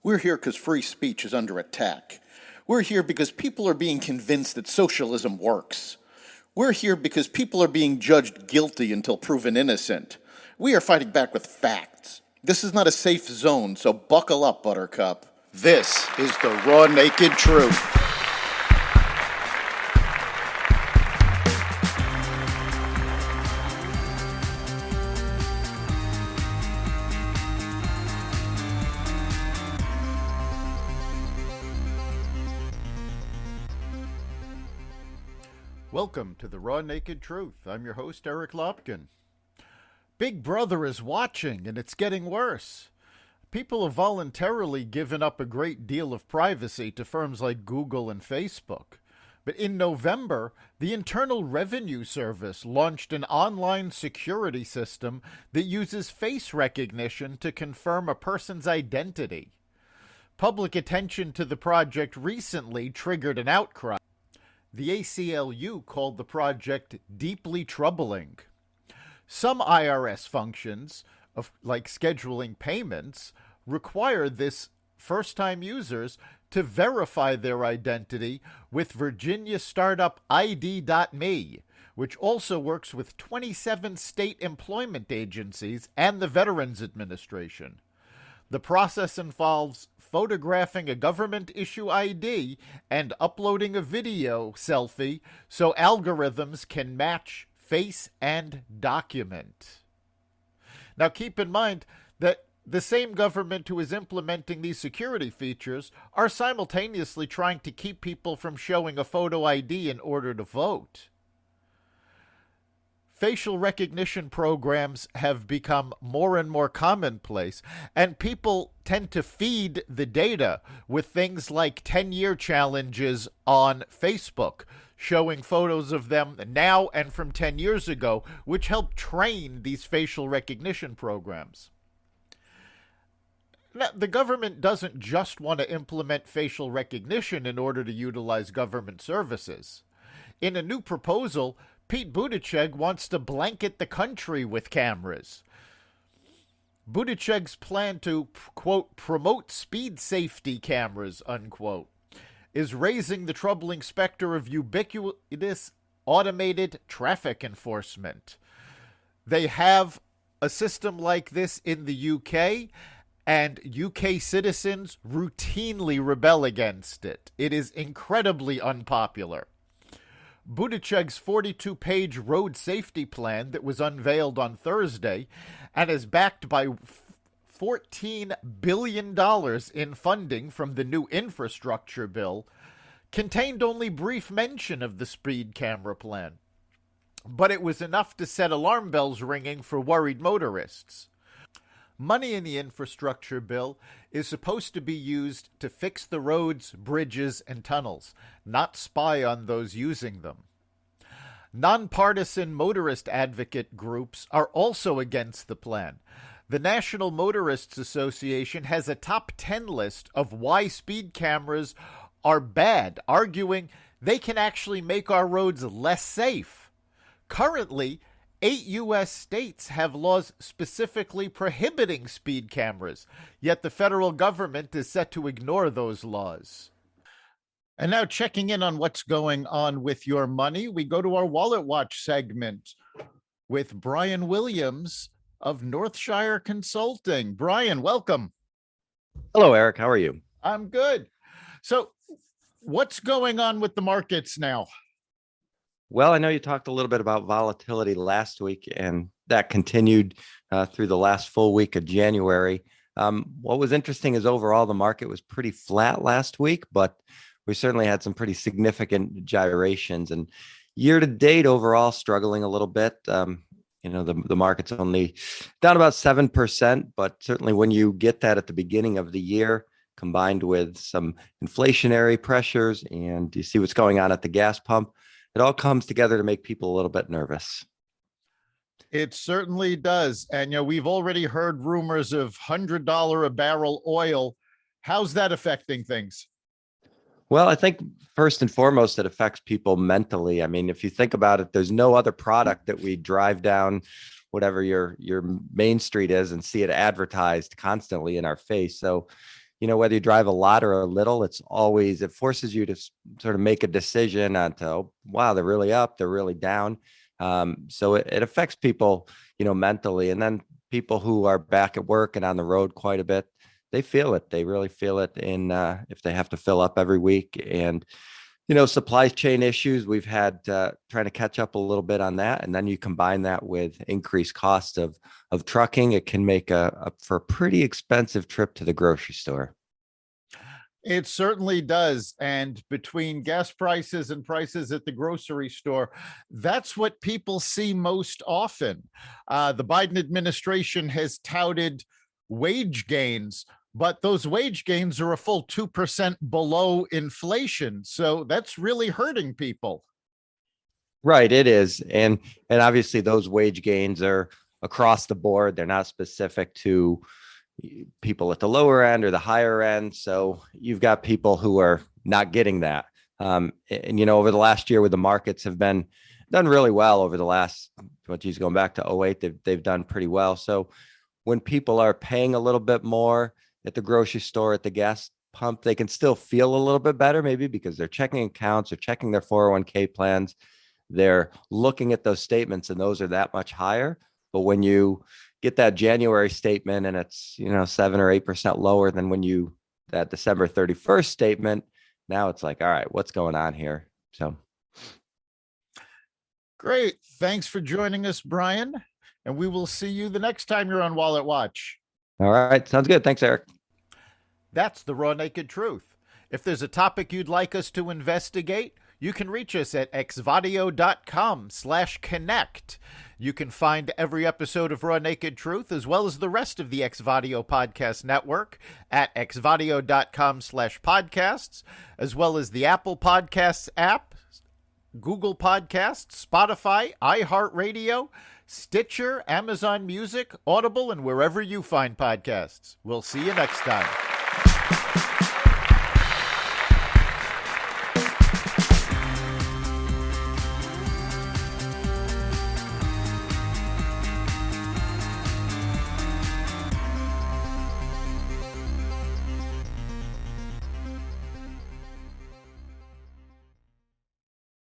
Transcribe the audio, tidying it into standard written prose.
We're here because free speech is under attack. We're here because people are being convinced that socialism works. We're here because people are being judged guilty until proven innocent. We are fighting back with facts. This is not a safe zone, so buckle up, Buttercup. This is the raw, naked truth. Welcome to the Raw Naked Truth. I'm your host, Eric Lopkin. Big Brother is watching, and it's getting worse. People have voluntarily given up a great deal of privacy to firms like Google and Facebook. But in November, the Internal Revenue Service launched an online security system that uses face recognition to confirm a person's identity. Public attention to the project recently triggered an outcry. The ACLU called the project deeply troubling. Some IRS functions, like scheduling payments, require this first-time users to verify their identity with Virginia startup ID.me, which also works with 27 state employment agencies and the Veterans Administration. The process involves photographing a government-issue ID and uploading a video selfie so algorithms can match face and document. Now keep in mind that the same government who is implementing these security features are simultaneously trying to keep people from showing a photo ID in order to vote. Facial recognition programs have become more and more commonplace, and people tend to feed the data with things like 10-year challenges on Facebook, showing photos of them now and from 10 years ago, which help train these facial recognition programs. Now, the government doesn't just want to implement facial recognition in order to utilize government services. In a new proposal, Pete Buttigieg wants to blanket the country with cameras. Buttigieg's plan to, quote, promote speed safety cameras, unquote, is raising the troubling specter of ubiquitous automated traffic enforcement. They have a system like this in the UK, and UK citizens routinely rebel against it. It is incredibly unpopular. Buttigieg's 42-page road safety plan that was unveiled on Thursday and is backed by $14 billion in funding from the new infrastructure bill contained only brief mention of the speed camera plan. But it was enough to set alarm bells ringing for worried motorists. Money in the infrastructure bill is supposed to be used to fix the roads, bridges, and tunnels, not spy on those using them. Nonpartisan motorist advocate groups are also against the plan. The National Motorists Association has a top 10 list of why speed cameras are bad, arguing they can actually make our roads less safe. Currently, 8 U.S. states have laws specifically prohibiting speed cameras, yet the federal government is set to ignore those laws. And now, checking in on what's going on with your money, we go to our Wallet Watch segment with Brian Williams of Northshire Consulting. Brian, welcome. Hello, Eric. How are you? I'm good. So what's going on with the markets now? Well, I know you talked a little bit about volatility last week, and that continued through the last full week of January. What was interesting is overall the market was pretty flat last week, but we certainly had some pretty significant gyrations. And year to date, overall, struggling a little bit. The market's only down about 7%, but certainly when you get that at the beginning of the year, combined with some inflationary pressures, and you see what's going on at the gas pump, it all comes together to make people a little bit nervous. It certainly does. And, we've already heard rumors of $100 a barrel oil. How's that affecting things? Well, I think first and foremost, it affects people mentally. I mean, if you think about it, there's no other product that we drive down whatever your main street is and see it advertised constantly in our face. So whether you drive a lot or a little, it forces you to sort of make a decision on to, oh, wow, they're really up, they're really down. So it affects people, mentally. And then people who are back at work and on the road quite a bit, they feel it. They really feel it in if they have to fill up every week. And supply chain issues, we've had trying to catch up a little bit on that. And then you combine that with increased cost of trucking, it can make for a pretty expensive trip to the grocery store. It certainly does. And between gas prices and prices at the grocery store, that's what people see most often. The Biden administration has touted wage gains, but those wage gains are a full 2% below inflation. So that's really hurting people. Right, it is. And obviously those wage gains are across the board. They're not specific to people at the lower end or the higher end. So you've got people who are not getting that. And over the last year, where the markets have done really well over the last, going back to 08, they've done pretty well. So when people are paying a little bit more at the grocery store, at the gas pump, they can still feel a little bit better, maybe because their checking accounts are checking their 401k plans. They're looking at those statements and those are that much higher. But when you get that January statement and it's, 7 or 8% lower than that December 31st statement, now it's like, all right, what's going on here? So. Great. Thanks for joining us, Brian. And we will see you the next time you're on Wallet Watch. All right. Sounds good. Thanks, Eric. That's the raw naked truth. If there's a topic you'd like us to investigate, you can reach us at xvadio.com/connect. You can find every episode of Raw Naked Truth, as well as the rest of the XVadio podcast network, at xvadio.com/podcasts, as well as the Apple Podcasts app, Google Podcasts, Spotify, iHeartRadio, Stitcher, Amazon Music, Audible, and wherever you find podcasts. We'll see you next time.